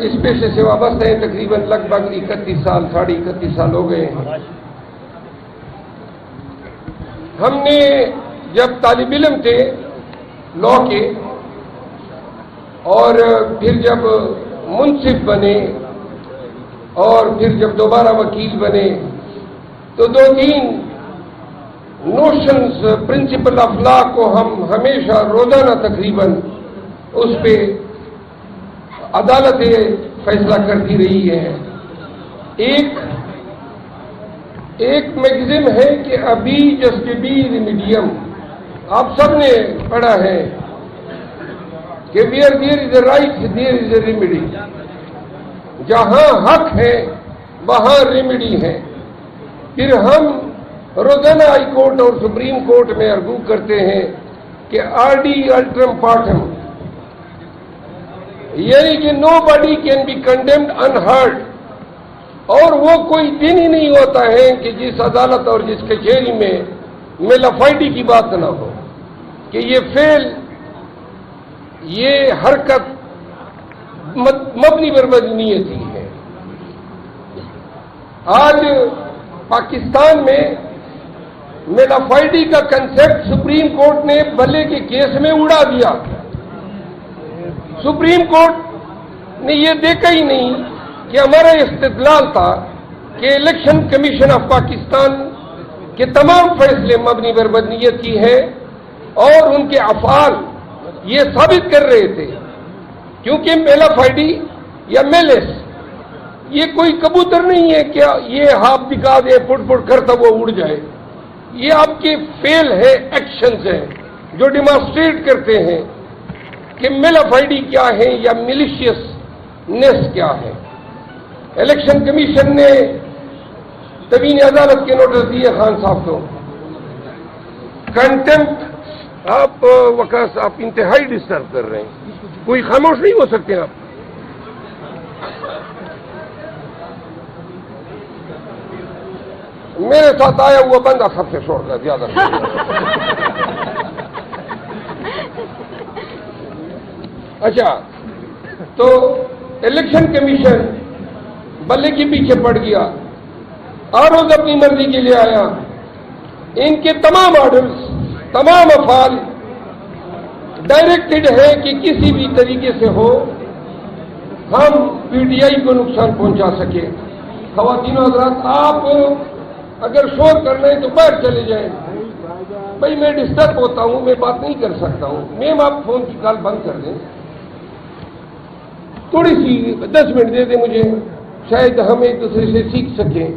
اس پیشے سے وابستہ ہیں تقریباً لگ بھگ 31 سال 31.5 سال ہو گئے ہیں۔ ہم نے جب طالب علم تھے لا کے اور پھر جب منصف بنے اور پھر جب دوبارہ وکیل بنے تو 2-3 نوشنز پرنسپل آف لا کو ہم ہمیشہ روزانہ تقریباً اس پہ عدالتیں فیصلہ کرتی رہی ہیں۔ ایک میگزین ہے کہ ابھی جسٹ بی ریمیڈیم، آپ سب نے پڑھا ہے کہ where there is a right there is a remedy, جہاں حق ہے وہاں ریمیڈی ہے۔ پھر ہم روزانہ ہائی کورٹ اور سپریم کورٹ میں ارگو کرتے ہیں کہ آرڈی الٹرم پارٹم، یعنی کہ nobody can be condemned unheard, اور وہ کوئی دن ہی نہیں ہوتا ہے کہ جس عدالت اور جس کچہری میں میلافائڈی کی بات نہ ہو کہ یہ فعل، یہ حرکت مبنی بر بدنیتی ہے۔ آج پاکستان میں میلافائڈی کا کنسیپٹ سپریم کورٹ نے بلے کے کیس میں اڑا دیا۔ سپریم کورٹ نے یہ دیکھا ہی نہیں کہ ہمارا استدلال تھا کہ الیکشن کمیشن آف پاکستان کے تمام فیصلے مبنی بر بدنیت کی ہے، اور ان کے افعال یہ ثابت کر رہے تھے، کیونکہ میلافائڈی یا میلس یہ کوئی کبوتر نہیں ہے کہ یہ ہاتھ دکھا دے پٹ پٹ کرتا وہ اڑ جائے، یہ آپ کے فعل ہے، ایکشنز ہیں جو ڈیمانسٹریٹ کرتے ہیں کہ میلافائڈی کیا ہے یا میلیشیسنیس کیا ہے۔ الیکشن کمیشن نے تبین عدالت کے نوٹس دیے خان صاحب کو، کنٹمپٹ، آپ وقت آپ انتہائی ڈسٹرب کر رہے ہیں، کوئی خاموش نہیں ہو سکتے آپ۔ میرے ساتھ آیا ہوا بندہ سب سے چھوڑ کر زیادہ اچھا، تو الیکشن کمیشن بلے کے پیچھے پڑ گیا، روز اپنی مرضی کے لیے آیا۔ ان کے تمام آرڈرز، تمام افعال ڈائریکٹڈ ہے کہ کسی بھی طریقے سے ہو ہم پی ٹی آئی کو نقصان پہنچا سکے۔ خواتین و حضرات، آپ اگر شور کرنا ہے تو باہر چلے جائیں، بھائی میں ڈسٹرب ہوتا ہوں، میں بات نہیں کر سکتا ہوں۔ میم آپ فون کی کال بند کر دیں، تھوڑی سی 10 منٹ دے دیں مجھے، شاید ہم ایک دوسرے سے سیکھ سکیں۔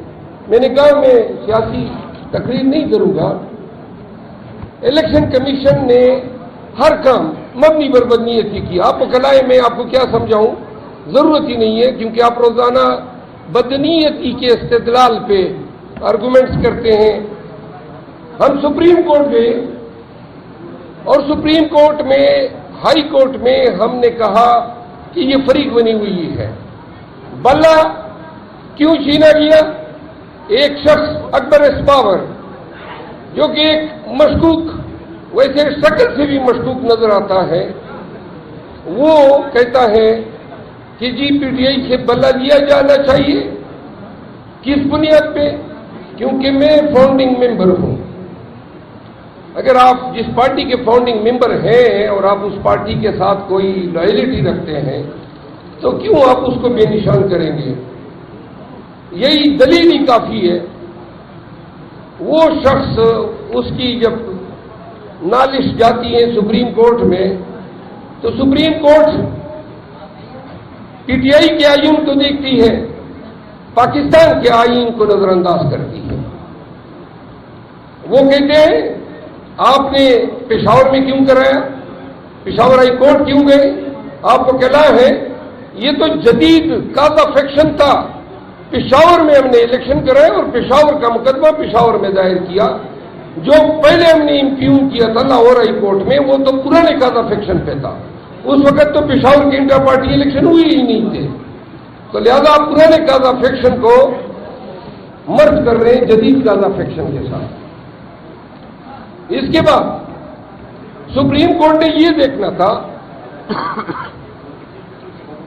میں نے کہا میں سیاسی تقریر نہیں کروں گا۔ الیکشن کمیشن نے ہر کام مبنی بر بدنیتی کیا۔ آپ کو کلائے میں آپ کو کیا سمجھاؤں، ضرورت ہی نہیں ہے، کیونکہ آپ روزانہ بدنیتی کے استدلال پہ آرگومنٹس کرتے ہیں۔ ہم سپریم کورٹ گئے اور سپریم کورٹ میں، ہائی کورٹ میں ہم نے کہا کہ یہ فریق بنی ہوئی ہے، بلہ کیوں چھینا گیا؟ ایک شخص اکبر اسپاور جو کہ ایک مشکوک، ویسے شکل سے بھی مشکوک نظر آتا ہے، وہ کہتا ہے کہ جی پی ٹی آئی سے بلہ لیا جانا چاہیے۔ کس بنیاد پہ؟ کیونکہ میں فاؤنڈنگ ممبر ہوں۔ اگر آپ جس پارٹی کے فاؤنڈنگ ممبر ہیں اور آپ اس پارٹی کے ساتھ کوئی لائلٹی رکھتے ہیں تو کیوں آپ اس کو بے نشان کریں گے؟ یہی دلیل ہی کافی ہے۔ وہ شخص، اس کی جب نالش جاتی ہے سپریم کورٹ میں تو supreme court P T I کے آئین کو دیکھتی ہے، پاکستان کے آئین کو نظر انداز کرتی ہے۔ وہ کہتے ہیں آپ نے پشاور میں کیوں کرایا، پشاور ہائی کورٹ کیوں گئے؟ آپ کو کہنا ہے یہ تو جدید کاز آف ایکشن تھا، پشاور میں ہم نے الیکشن کرایا اور پشاور کا مقدمہ پشاور میں دائر کیا۔ جو پہلے ہم نے امپیون کیا تھا لاہور ہائی کورٹ میں وہ تو پرانے کاز آف ایکشن پہ تھا، اس وقت تو پشاور کے انٹر پارٹی الیکشن ہوئی ہی نہیں تھے، تو لہذا آپ پرانے کاز آف ایکشن کو مرج کر رہے ہیں جدید کاز آف ایکشن کے ساتھ۔ اس کے بعد سپریم کورٹ نے یہ دیکھنا تھا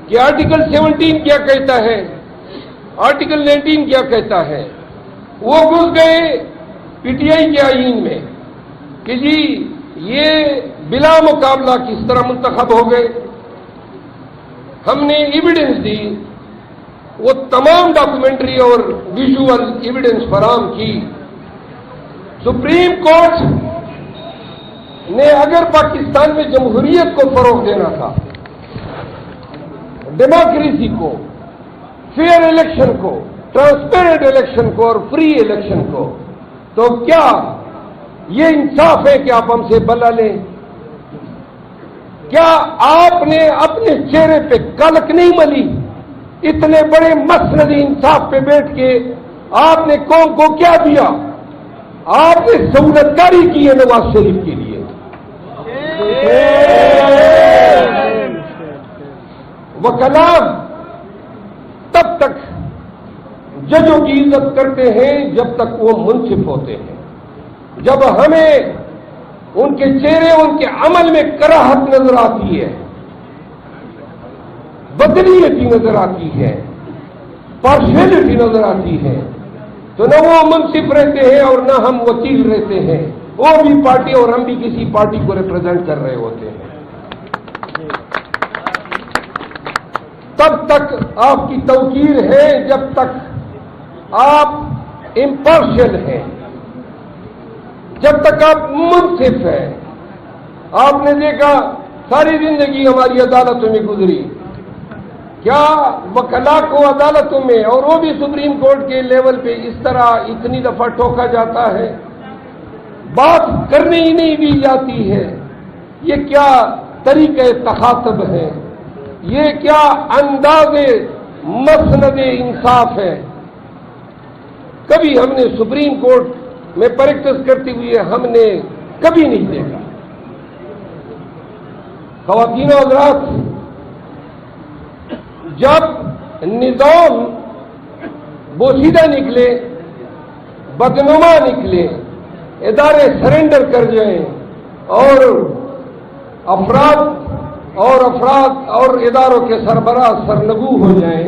کہ آرٹیکل 17 کیا کہتا ہے، آرٹیکل 19 کیا کہتا ہے، وہ گھس گئے پی ٹی آئی کے آئین میں کہ جی یہ بلا مقابلہ کس طرح منتخب ہو گئے۔ ہم نے ایویڈنس دی، وہ تمام ڈاکومنٹری اور ویژول ایویڈنس فراہم کی۔ سپریم کورٹ نے اگر پاکستان میں جمہوریت کو فروغ دینا تھا، ڈیموکریسی کو، فیئر الیکشن کو، ٹرانسپیرنٹ الیکشن کو اور فری الیکشن کو، تو کیا یہ انصاف ہے کہ آپ ہم سے بلا لیں؟ کیا آپ نے اپنے چہرے پہ کلک نہیں ملی؟ اتنے بڑے مسند انصاف پہ بیٹھ کے آپ نے قوم کو کیا دیا؟ آپ نے سہولت کاری کی ہے نواز شریف کے لیے۔ وکلاء تب تک ججوں کی عزت کرتے ہیں جب تک وہ منصف ہوتے ہیں۔ جب ہمیں ان کے چہرے، ان کے عمل میں کراہت نظر آتی ہے، بدنیتی نظر آتی ہے، پارشیلٹی نظر آتی ہے، تو نہ وہ منصف رہتے ہیں اور نہ ہم وکیل رہتے ہیں۔ وہ بھی پارٹی اور ہم بھی کسی پارٹی کو ریپرزینٹ کر رہے ہوتے ہیں۔ تب تک آپ کی توقیر ہے جب تک آپ امپارشل ہیں، جب تک آپ منصف ہیں۔ آپ نے دیکھا ساری زندگی ہماری عدالتوں میں گزری، کیا وکلاء کو عدالتوں میں اور وہ بھی سپریم کورٹ کے لیول پہ اس طرح اتنی دفعہ ٹوکا جاتا ہے، بات کرنے ہی نہیں دی جاتی ہے؟ یہ کیا طریقہ تخاطب ہے؟ یہ کیا انداز مسند انصاف ہے؟ کبھی ہم نے سپریم کورٹ میں پریکٹس کرتے ہوئے ہم نے کبھی نہیں دیکھا۔ خواتین و حضرات، جب نظام بوسیدہ نکلے، بدنما نکلے، ادارے سرنڈر کر جائیں اور افراد اور اداروں کے سربراہ سرنگو ہو جائیں،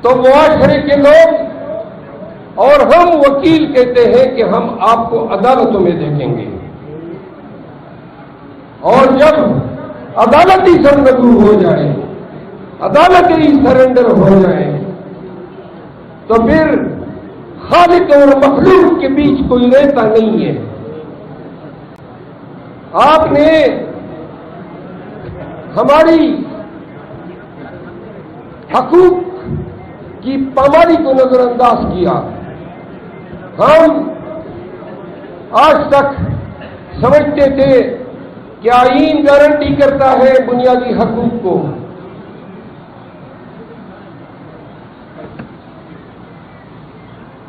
تو معاشرے کے لوگ اور ہم وکیل کہتے ہیں کہ ہم آپ کو عدالتوں میں دیکھیں گے، اور جب عدالت ہی سرنگو ہو جائے، عدالت ہی سرنڈر ہو جائے، تو پھر خالق اور مخلوق کے بیچ کوئی رہتا نہیں ہے۔ آپ نے ہماری حقوق کی پامالی کو نظر انداز کیا۔ ہم آج تک سمجھتے تھے کہ آئین گارنٹی کرتا ہے بنیادی حقوق کو،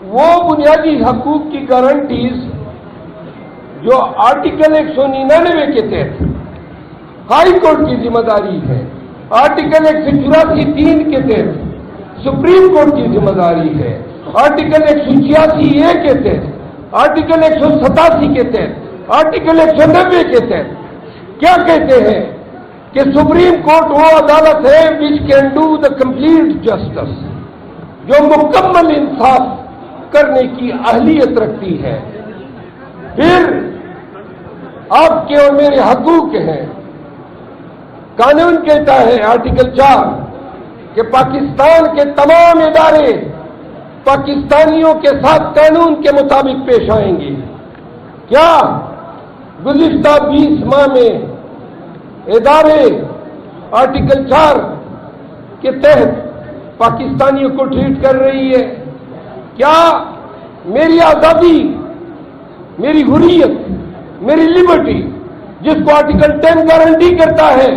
وہ بنیادی حقوق کی گارنٹیز جو آرٹیکل 199 کے تحت ہائی کورٹ کی ذمہ داری ہے، آرٹیکل 184(3) کے تحت سپریم کورٹ کی ذمہ داری ہے، آرٹیکل 186(a) کے تحت، آرٹیکل 187 کے تحت، آرٹیکل 190 کے تحت کیا کہتے ہیں کہ سپریم کورٹ وہ عدالت ہے which can do the complete justice، جو مکمل انصاف کرنے کی اہلیت رکھتی ہے۔ پھر آپ کے اور میرے حقوق ہیں۔ قانون کہتا ہے آرٹیکل 4 کہ پاکستان کے تمام ادارے پاکستانیوں کے ساتھ قانون کے مطابق پیش آئیں گے۔ کیا گزشتہ 20 ماہ میں ادارے آرٹیکل 4 کے تحت پاکستانیوں کو ٹریٹ کر رہی ہے؟ کیا میری آزادی، میری حریت، میری لبرٹی جس کو آرٹیکل 10 گارنٹی کرتا ہے،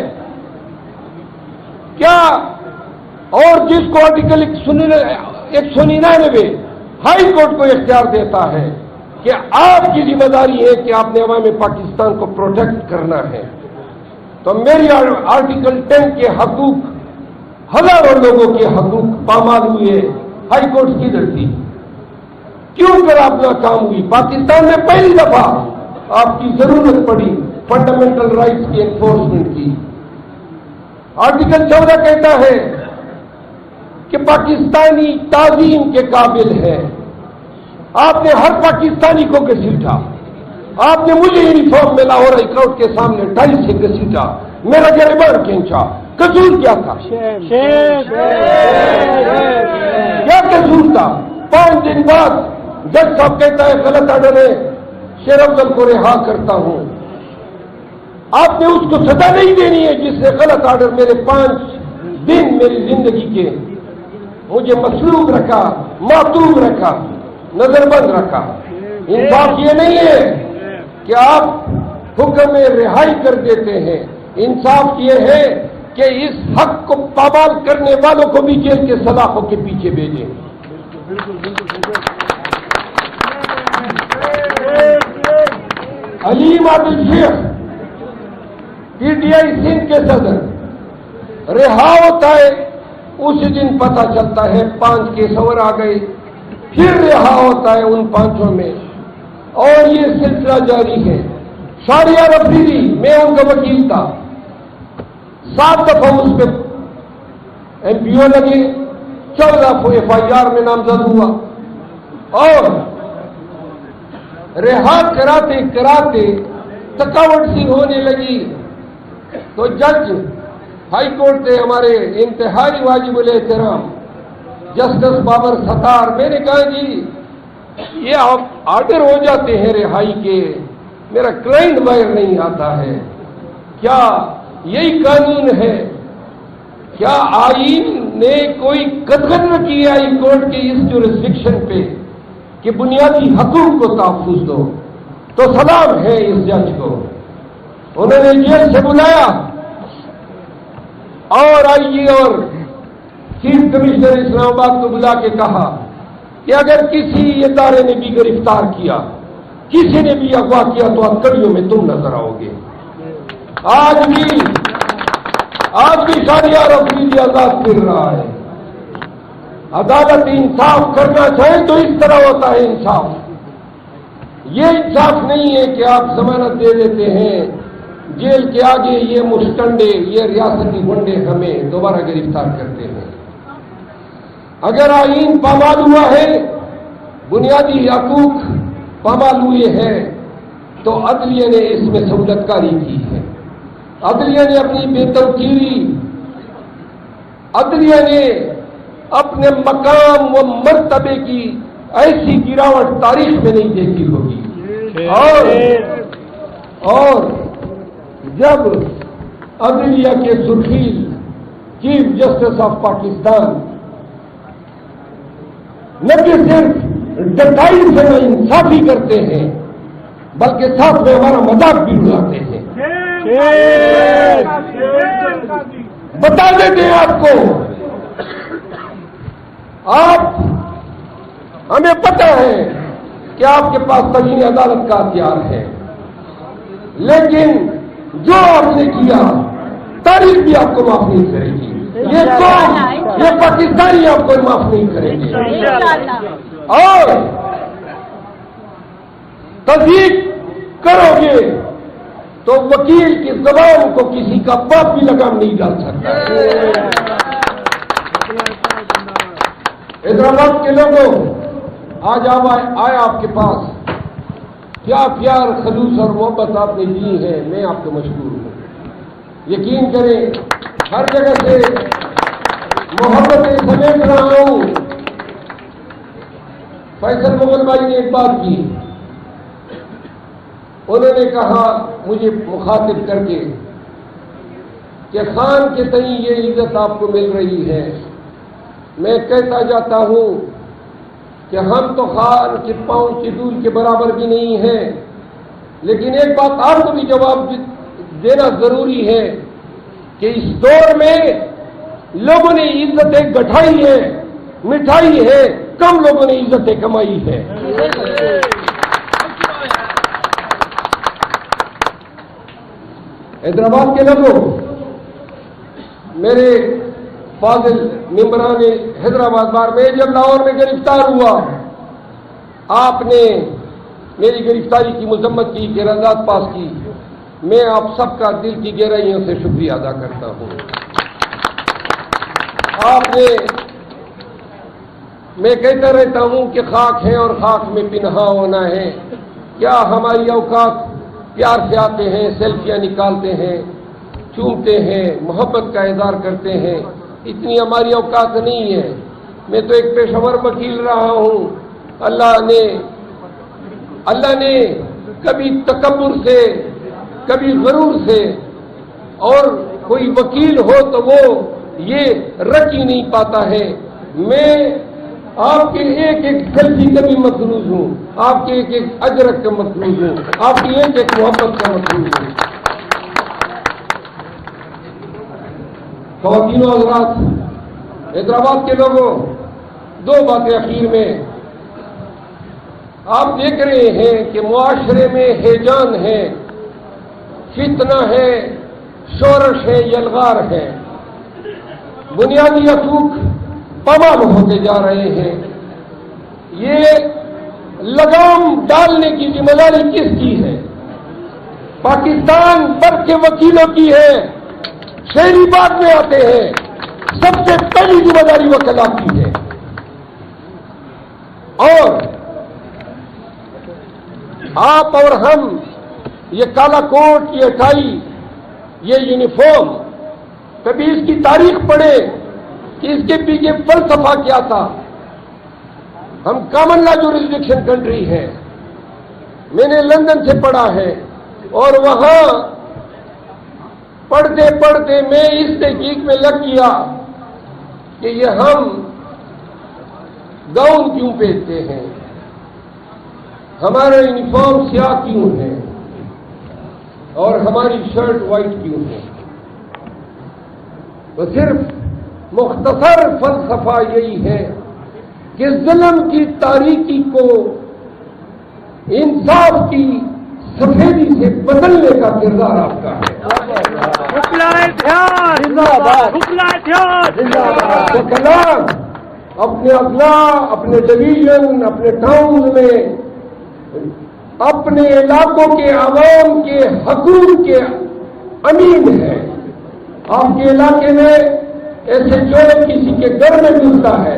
کیا اور جس کو آرٹیکل 199 ہائی کورٹ کو اختیار دیتا ہے کہ آپ کی ذمہ داری ہے کہ آپ نے عوام پاکستان کو پروٹیکٹ کرنا ہے، تو میری آرٹیکل 10 کے حقوق، ہزاروں لوگوں کے حقوق پامال ہوئے، ہائی کورٹ کی درتی کیوں کر آپ ناکام ہوئی؟ پاکستان میں پہلی دفعہ آپ کی ضرورت پڑی فنڈامنٹل رائٹس کی انفورسمنٹ کی۔ آرٹیکل 14 کہتا ہے کہ پاکستانی تعظیم کے قابل ہے. آپ نے ہر پاکستانی کو گھسیٹا. آپ نے مجھے یونیفارم میں لاہور ہائی کورٹ کے سامنے ٹائی سے گھسیٹا, میرا گریبان کھینچا. قصور کیا تھا؟ کیا قصور تھا؟ 5 دن بعد جج صاحب کہتا ہے غلط آرڈر ہے, شیر افضل کو رہا کرتا ہوں. آپ نے اس کو سزا نہیں دینی ہے جس نے غلط آرڈر میرے 5 دن میری زندگی کے مجھے مسلوب رکھا, معطوب رکھا, نظر بند رکھا. انصاف یہ نہیں ہے کہ آپ حکم رہائی کر دیتے ہیں. انصاف یہ ہے کہ اس حق کو پامال کرنے والوں کو بھی جیل کے سلاخوں کے پیچھے بھیجیں. علیم Adil Sheikh P T I Sindh کے صدر رہا ہوتا ہے, اسی دن پتہ چلتا ہے 5 کیس اور آ گئے, پھر رہا ہوتا ہے ان 5 میں, اور یہ سلسلہ جاری ہے. شہریار افریدی, میں ان کا وکیل تھا, 7 دفعہ اس پہ ایم پی او لگے, 14 ایف آئی آر میں نامزد ہوا, اور رہا کراتے کراتے تھکاوٹ سی ہونے لگی تو جج ہائی کورٹ کے ہمارے انتہائی واجب الاحترام جسٹس بابر ستار, میں نے کہا جی یہ آپ آرڈر ہو جاتے ہیں رہائی کے, میرا کلائنٹ باہر نہیں آتا ہے, کیا یہی قانون ہے؟ کیا آئین نے کوئی قدغن نہ کی ہائی کورٹ کی اس جورسڈکشن پہ کہ بنیادی حقوق کو تحفظ دو؟ تو سلام ہے اس جج کو. انہوں نے جیل سے بلایا اور آئی جی اور چیف کمشنر اسلام آباد کو بلا کے کہا کہ اگر کسی ادارے نے بھی گرفتار کیا, کسی نے بھی اغوا کیا تو ہتھکڑیوں میں تم نظر آؤ گے. آج بھی شہریار افریدی آزاد پھر رہا ہے. عدالت انصاف کرنا چاہے تو اس طرح ہوتا ہے انصاف. یہ انصاف نہیں ہے کہ آپ ضمانت دے دیتے ہیں, جیل کے آگے یہ مشٹنڈے, یہ ریاستی گنڈے ہمیں دوبارہ گرفتار کرتے ہیں. اگر آئین پامال ہوا ہے, بنیادی حقوق پامال ہوئے ہیں, تو عدلیہ نے اس میں سہولت کاری کی ہے. عدلیہ نے اپنی بے توقیری, عدلیہ نے اپنے مقام و مرتبے کی ایسی گراوٹ تاریخ میں نہیں دیکھی ہوگی. اور جب عدلیہ کے سرخیل چیف جسٹس آف پاکستان نہ کہ صرف ڈٹائی سے نہ انصافی کرتے ہیں بلکہ ساتھ میں ہمارا مذاق بھی اڑاتے ہیں. بتا دیتے ہیں آپ کو, آپ ہمیں پتہ ہے کہ آپ کے پاس تجویز عدالت کا ہتھیار ہے, لیکن جو آپ نے کیا تاریخ بھی آپ کو معاف نہیں کرے گی. یہ قوم, یہ پاکستانی آپ کو معاف نہیں کرے گی. اور تصدیق کرو گے تو وکیل کی زبان کو کسی کا باپ بھی لگام نہیں ڈال سکتا. حیدرآباد کے لوگوں, آج آیا آپ کے پاس, کیا پیار, خلوص اور محبت آپ نے دی ہے, میں آپ کو مشکور ہوں. یقین کریں ہر جگہ سے محبتیں سمیٹ رہا ہوں. فیصل مغل بھائی نے ایک بات کی, انہوں نے کہا مجھے مخاطب کر کے کہ خان کے تئیں یہ عزت آپ کو مل رہی ہے. میں کہتا جاتا ہوں کہ ہم تو خان کے پاؤں کی دھول کے برابر بھی نہیں ہیں, لیکن ایک بات آپ کو بھی جواب دینا ضروری ہے کہ اس دور میں لوگوں نے عزتیں گٹھائی ہے, مٹھائی ہے, کم لوگوں نے عزتیں کمائی ہے. حیدرآباد کے لوگوں, میرے فاضل ممبران حیدرآباد بار میں جب لاہور میں گرفتار ہوا, آپ نے میری گرفتاری کی مذمت کی, اعتراضات پاس کی. میں آپ سب کا دل کی گہرائیوں سے شکریہ ادا کرتا ہوں. آپ نے، میں کہتا رہتا ہوں کہ خاک ہے اور خاک میں پنہا ہونا ہے. کیا ہماری اوقات پیار سے آتے ہیں، سیلفیاں نکالتے ہیں، چومتے ہیں، محبت کا اظہار کرتے ہیں. اتنی ہماری اوقات نہیں ہے. میں تو ایک پیشہ ور وکیل رہا ہوں. اللہ نے کبھی تکبر سے، کبھی غرور سے، اور کوئی وکیل ہو تو وہ یہ رکھ ہی نہیں پاتا ہے. میں آپ کے ایک ایک سیلفی کا بھی مقروض ہوں، آپ کے ایک ایک اجرت کا مقروض ہوں، آپ کی ایک ایک محبت کا مقروض ہوں. خواتین و حضرات، حیدرآباد کے لوگوں، دو باتیں اخیر میں. آپ دیکھ رہے ہیں کہ معاشرے میں ہیجان ہے، فتنہ ہے، شورش ہے، یلغار ہے. بنیادی حقوق پامال ہوتے جا رہے ہیں. یہ لگام ڈالنے کی ذمہ داری کس کی ہے؟ پاکستان بھر کے وکیلوں کی ہے. شہری بات میں آتے ہیں، سب سے پہلی ذمہ داری وکلا کی ہے. اور آپ اور ہم، یہ کالا کوٹ، یہ ٹائی، یہ یونیفارم، کبھی اس کی تاریخ پڑھے کہ اس کے پیچھے فلسفہ کیا تھا. ہم کامن لا جورسڈکشن کنٹری ہے. میں نے لندن سے پڑھا ہے، اور وہاں پڑھتے پڑھتے میں اس تحقیق میں لگ گیا کہ یہ ہم گاؤن کیوں پہنتے ہیں، ہمارا یونیفارم سیاہ کیوں ہے، اور ہماری شرٹ وائٹ کیوں ہے. تو صرف مختصر فلسفہ یہی ہے کہ ظلم کی تاریکی کو انصاف کی سفیدی سے بدلنے کا کردار آپ کا ہے. اپنے اضلاع، اپنے ڈویژن، اپنے ٹاؤن میں، اپنے علاقوں کے عوام کے حقوق کے امین ہے. آپ کے علاقے میں ایسے جو کسی کے گھر میں گھستا ہے،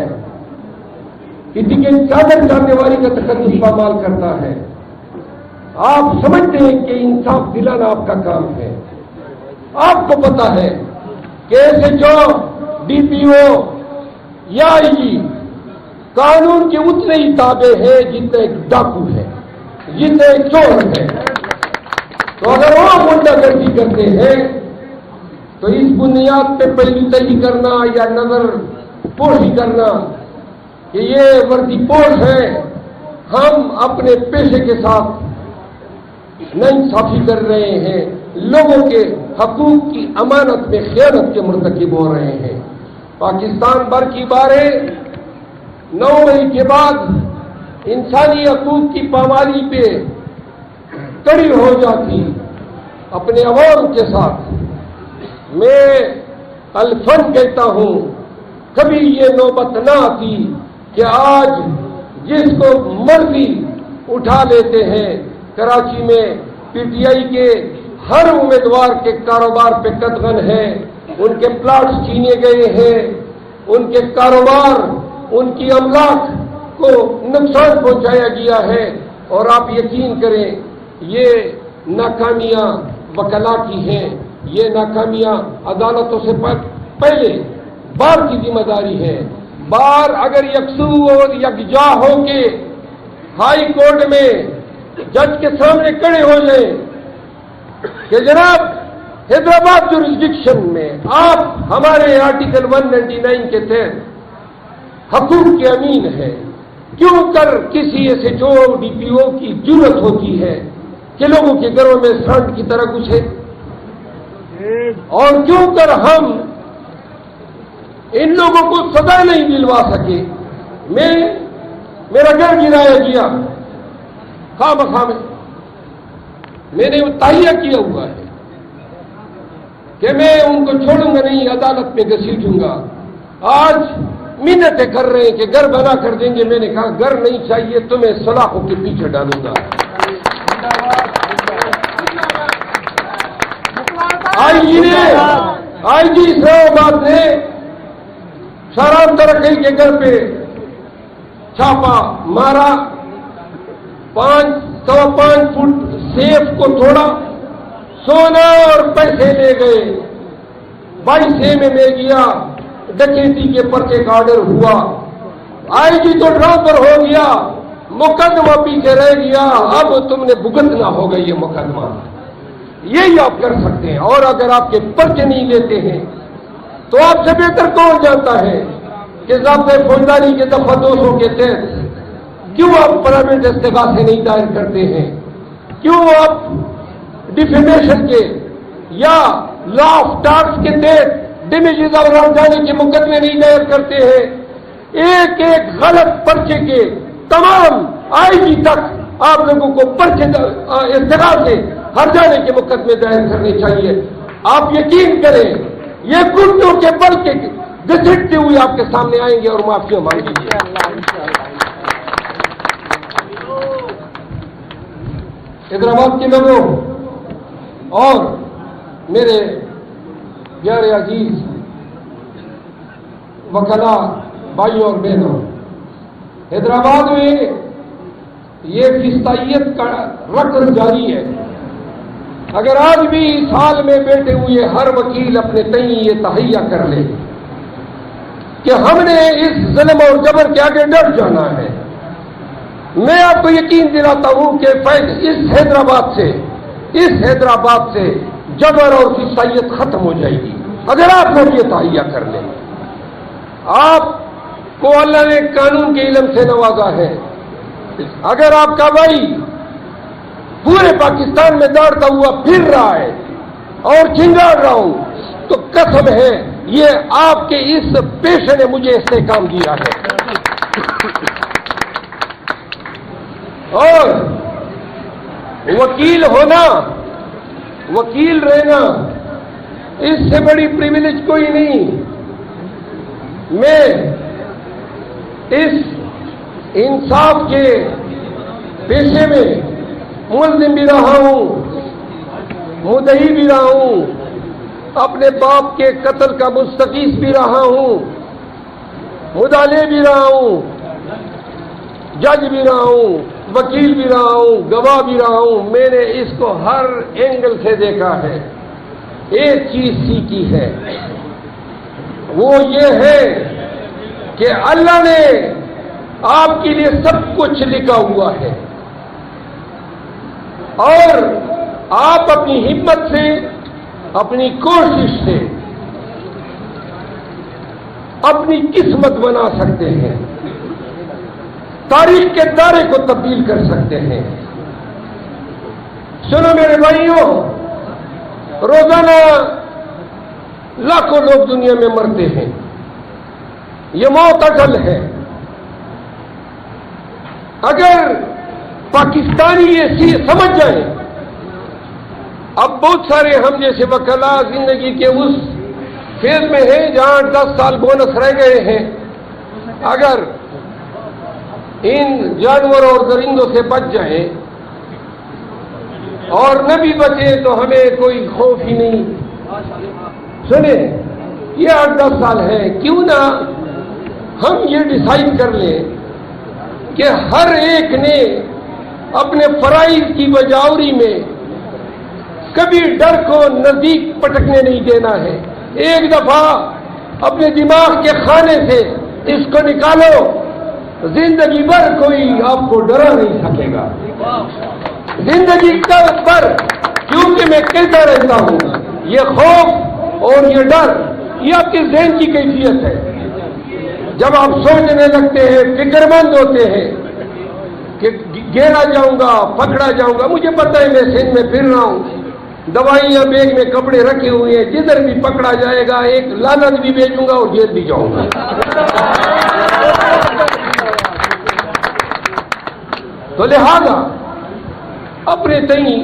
کسی کے چادر چاندیواری کا تقدس پامال کرتا ہے، آپ سمجھتے ہیں کہ انصاف دلانا آپ کا کام ہے. آپ کو پتا ہے کہ ایسے جو ڈی پی او یا آئی جی قانون کے اتنے ہی تابع ہیں جتنے ایک ڈاکو ہے، جتنے ایک چور ہے. تو اگر وہ غنڈہ گردی کرتے ہیں تو اس بنیاد پہ پہلو تہی کرنا یا نظر پوشی کرنا کہ یہ وردی پوش ہے، ہم اپنے پیشے کے ساتھ ناانصافی کر رہے ہیں، لوگوں کے حقوق کی امانت میں خیانت کے مرتکب ہو رہے ہیں. پاکستان بھر کی باریں 9 مئی کے بعد انسانی حقوق کی پامالی پہ کڑی ہو جاتی اپنے عوام کے ساتھ. میں الفن کہتا ہوں، کبھی یہ نوبت نہ آتی کہ آج جس کو مرضی اٹھا لیتے ہیں. کراچی میں پی ٹی آئی کے ہر امیدوار کے کاروبار پہ قدغن ہے، ان کے پلاٹس چھینے گئے ہیں، ان کے کاروبار، ان کی املاک کو نقصان پہنچایا گیا ہے. اور آپ یقین کریں یہ ناکامیاں وکلا کی ہیں، یہ ناکامیاں عدالتوں سے پہلے بار کی ذمہ داری ہے. بار اگر یکسو اور یکجا ہو کے ہائی کورٹ میں جج کے سامنے کھڑے ہو جائیں کہ جناب حیدرآباد جورسڈکشن میں آپ ہمارے آرٹیکل 199 کے تحت حقوق کے امین ہیں، کیوں کر کسی ایسے جو ڈی پی او کی ضرورت ہوتی ہے کہ لوگوں کے گھروں میں سانڈ کی طرح گھسے، اور کیوں کر ہم ان لوگوں کو سزا نہیں دلوا سکے. میرا گھر گرایا گیا خواہ مخواہ میں نے تہیہ کیا ہوا ہے کہ میں ان کو چھوڑوں گا نہیں، عدالت میں گھسیٹوں گا. آج منتیں کر رہے ہیں کہ گھر بنا کر دیں گے. میں نے کہا گھر نہیں چاہیے، تمہیں سلاخوں کے پیچھے ڈالوں گا. آئی جی اسلام آباد نے شاہرام ترقی کے گھر پہ چھاپا مارا، 5.25 فٹ سیف کو توڑا، سونا اور پیسے لے گئے، 22 میں گیا، ڈکیتی کے پرچے کا آرڈر ہوا، آئی جی تو ٹرانسفر ہو گیا، مقدمہ پیچھے رہ گیا، اب تم نے بھگتنا ہوگا یہ مقدمہ، یہی آپ کر سکتے ہیں۔ اور اگر آپ کے پرچے نہیں لیتے ہیں تو آپ سے بہتر کون جانتا ہے کہ ضابطۂ فوجداری کے دفعہ 200 کے تحت کیوں آپ پرائیویٹ استغاثے نہیں دائر کرتے ہیں، کیوں آپ ڈیفیمیشن کے یا لا آف ٹاکس کے تحت ڈیمیجز اور رمضانی کے مقدمے نہیں دائر کرتے ہیں۔ ایک ایک غلط پرچے کے تمام آئی جی تک آپ لوگوں کو پرچے استغاثے ہر جانے کے مقدمے دائر کرنے چاہیے۔ آپ یقین کریں یہ گھٹنوں کے بل کے گھسیٹتے ہوئے آپ کے سامنے آئیں گے اور معافی مانگیں گے۔ حیدرآباد کے لوگوں اور میرے پیارے عزیز وکلا بھائیوں اور بہنوں، حیدرآباد میں یہ فسطائیت کا رقص جاری ہے۔ اگر آج بھی اس حال میں بیٹھے ہوئے ہر وکیل اپنے تئیں یہ تہیہ کر لے کہ ہم نے اس ظلم اور جبر کے آگے ڈٹ جانا ہے، میں آپ کو یقین دلاتا ہوں کہ اس حیدرآباد سے جبر اور فسطائیت ختم ہو جائے گی اگر آپ لوگ یہ تہیہ کر لیں۔ آپ کو اللہ نے قانون کے علم سے نوازا ہے، اگر آپ کا بھائی پورے پاکستان میں دوڑتا ہوا پھر رہا ہے اور چنگاڑ رہا ہوں تو قسم ہے یہ آپ کے اس پیشے نے مجھے استحکام دیا ہے۔ اور وکیل ہونا، وکیل رہنا، اس سے بڑی پریویلیج کوئی نہیں۔ میں اس انصاف کے پیشے میں ملزم بھی رہا ہوں، مدعی بھی رہا ہوں، اپنے باپ کے قتل کا مستغیث بھی رہا ہوں، مدعے بھی رہا ہوں، جج بھی رہا ہوں، وکیل بھی رہا ہوں، گواہ بھی رہا ہوں۔ میں نے اس کو ہر اینگل سے دیکھا ہے، ایک چیز سیکھی ہے، وہ یہ ہے کہ اللہ نے آپ کے لیے سب کچھ لکھا ہوا ہے اور آپ اپنی ہمت سے، اپنی کوشش سے اپنی قسمت بنا سکتے ہیں، تاریخ کے دائرے کو تبدیل کر سکتے ہیں۔ سنو میرے بھائیوں، روزانہ لاکھوں لوگ دنیا میں مرتے ہیں، یہ موت اٹل ہے۔ اگر پاکستانی یہ سمجھ جائیں، اب بہت سارے ہم جیسے وکلا زندگی کے اس فیز میں ہیں جہاں 10 سال بونس رہ گئے ہیں، اگر ان جانوروں اور درندوں سے بچ جائیں اور نہ بھی بچے تو ہمیں کوئی خوف ہی نہیں۔ سنیں، یہ 8-10 سال ہے، کیوں نہ ہم یہ ڈیسائیڈ کر لیں کہ ہر ایک نے اپنے فرائض کی بجاوری میں کبھی ڈر کو نزدیک پٹکنے نہیں دینا ہے۔ ایک دفعہ اپنے دماغ کے خانے سے اس کو نکالو، زندگی بھر کوئی آپ کو ڈرا نہیں سکے گا۔ زندگی پر کیونکہ میں کہتا رہتا ہوں، یہ خوف اور یہ ڈر یہ آپ کے ذہن کی کیفیت ہے۔ جب آپ سوچنے لگتے ہیں، فکر مند ہوتے ہیں کہ گھیرا جاؤں گا، پکڑا جاؤں گا، مجھے پتہ ہے میں سندھ میں پھر رہا ہوں، دوائیاں بیگ میں، کپڑے رکھے ہوئے ہیں، جدھر بھی پکڑا جائے گا ایک لعنت بھی بھیجوں گا اور جیل بھی جاؤں گا۔ تو لہذا اپنے تئیں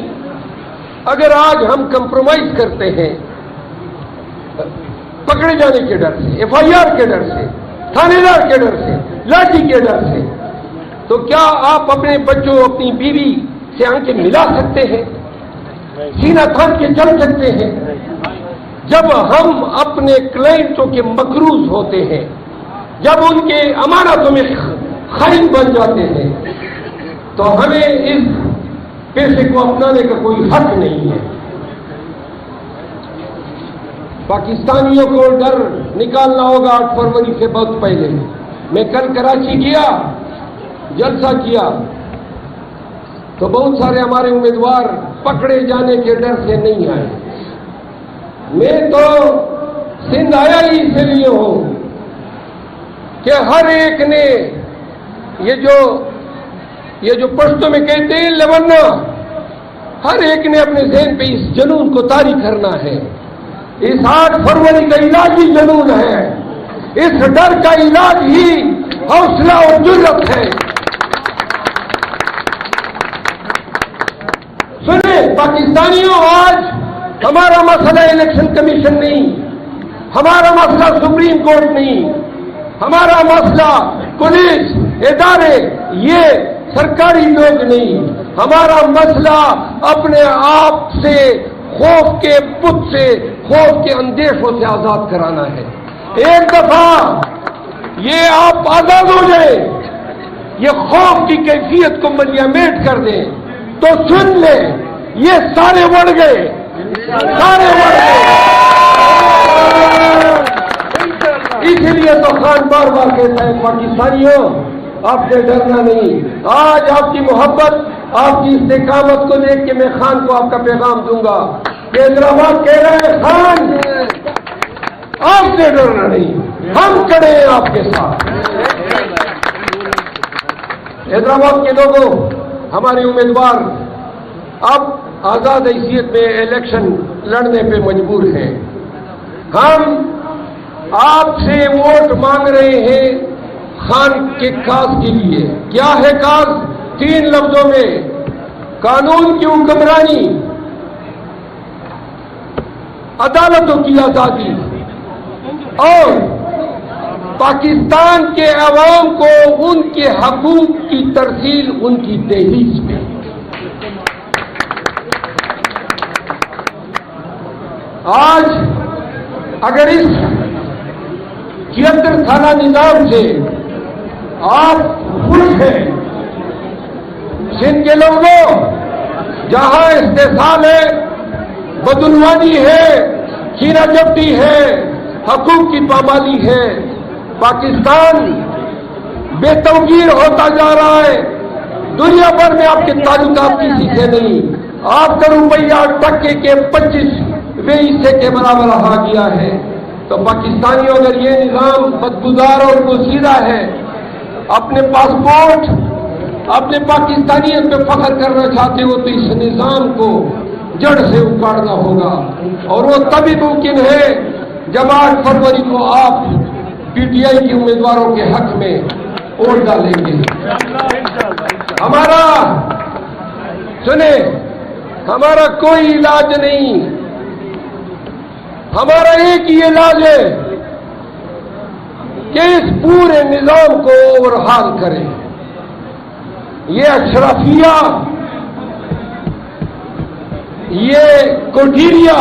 اگر آج ہم کمپرومائز کرتے ہیں پکڑے جانے کے ڈر سے، FIR کے ڈر سے، تھانے دار کے ڈر سے، لاٹھی کے ڈر سے، تو کیا آپ اپنے بچوں، اپنی بیوی سے آنکھیں ملا سکتے ہیں، سینہ تھام کے چل سکتے ہیں؟ جب ہم اپنے کلائنٹوں کے مقروض ہوتے ہیں، جب ان کے امانتوں میں خائن بن جاتے ہیں تو ہمیں اس پیشے کو اپنانے کا کوئی حق نہیں ہے۔ پاکستانیوں کو ڈر نکالنا ہوگا 8 فروری سے بہت پہلے۔ میں کل کراچی گیا، جلسہ کیا، تو بہت سارے ہمارے امیدوار پکڑے جانے کے ڈر سے نہیں آئے۔ میں تو سندھ آیا ہی اس لیے ہوں کہ ہر ایک نے یہ جو پشتوں میں کہتے ہیں لبنا، ہر ایک نے اپنے ذہن پہ اس جنون کو طاری کرنا ہے۔ اس 8 فروری کا علاج ہی جنون ہے، اس ڈر کا علاج ہی حوصلہ اور جرأت ہے۔ سنیں پاکستانیوں، آج ہمارا مسئلہ الیکشن کمیشن نہیں، ہمارا مسئلہ سپریم کورٹ نہیں، ہمارا مسئلہ پولیس ادارے یہ سرکاری لوگ نہیں، ہمارا مسئلہ اپنے آپ سے خوف کے بت سے، خوف کے اندیشوں سے آزاد کرانا ہے۔ ایک دفعہ یہ آپ آزاد ہو جائیں، یہ خوف کی کیفیت کو ملیامیٹ کر دیں تو سن لیں، یہ سارے بڑھ گئے، سارے بڑھ گئے۔ اس لیے تو خان بار بار کہتا ہے پاکستانیوں آپ سے ڈرنا نہیں۔ آج آپ کی محبت، آپ کی استقامت کو دیکھ کے میں خان کو آپ کا پیغام دوں گا کہ حیدرآباد کہہ رہے ہیں خان آپ سے ڈرنا نہیں، ہم کھڑے ہیں آپ کے ساتھ۔ حیدرآباد کے لوگوں، ہمارے امیدوار اب آزاد حیثیت میں الیکشن لڑنے پہ مجبور ہیں۔ ہم آپ سے ووٹ مانگ رہے ہیں خان کے کاز کے لیے۔ کیا ہے کاز؟ 3 لفظوں میں: قانون کی حکمرانی، عدالتوں کی آزادی اور پاکستان کے عوام کو ان کے حقوق کی ترسیل ان کی دہلیز میں۔ آج اگر اس 76 سالہ نظام سے آپ خوش ہیں، سندھ کے لوگوں، جہاں استحصال ہے، بدعنوانی ہے، چینہ جبتی ہے، حقوق کی پامالی ہے، پاکستان بے توجیر ہوتا جا رہا ہے۔ دنیا بھر میں آپ کے تعلقات کسی سے نہیں، آپ کا روپیہ ٹکے کے 25ویں حصے کے برابر آ گیا ہے۔ تو پاکستانیوں، اگر یہ نظام بدبودار اور پوشیدہ ہے، اپنے پاسپورٹ، اپنے پاکستانیت پہ فخر کرنا چاہتے ہو تو اس نظام کو جڑ سے اکھاڑنا ہوگا، اور وہ تبھی ممکن ہے جب 8 فروری کو آپ پی ٹی آئی کے امیدواروں کے حق میں ووٹ ڈالیں گے۔ ہمارا سنیں، ہمارا کوئی علاج نہیں، ہمارا ایک ہی علاج ہے کہ اس پورے نظام کو اوورہال کریں۔ یہ اشرافیہ، یہ کوٹیریا،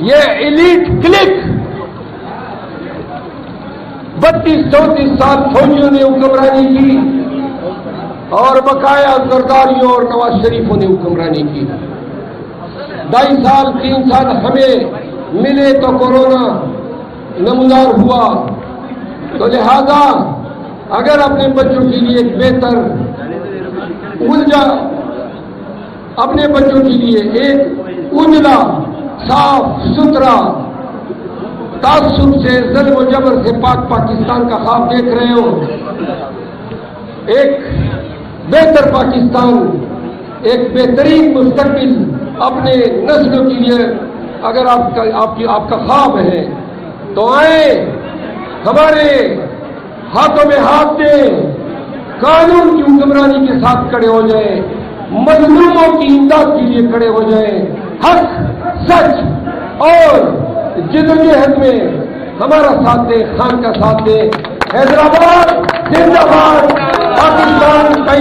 یہ ایلیٹ کلک 32-34 سال فوجیوں نے حکمرانی کی اور بقایا زرداریوں اور نواز شریفوں نے حکمرانی کی۔ 2.5 سال 3 سال ہمیں ملے تو کورونا نمودار ہوا، تو لہذا اگر اپنے بچوں کے لیے ایک بہتر اپنے بچوں کے لیے ایک اجلا، صاف ستھرا، تعصب سے، ظلم و جبر سے پاک پاکستان کا خواب دیکھ رہے ہو، ایک بہتر پاکستان، ایک بہترین مستقبل اپنے نسلوں کے لیے اگر آپ کا خواب ہے تو آئیں، ہمارے ہاتھوں میں ہاتھ دیں، قانون کی حکمرانی کے ساتھ کھڑے ہو جائیں، مظلوموں کی امداد کے لیے کھڑے ہو جائیں، حق، سچ اور جدوجہد میں ہمارا ساتھ دیں، خان کا ساتھ دیں۔ حیدرآباد زندہ باد، پاکستان کا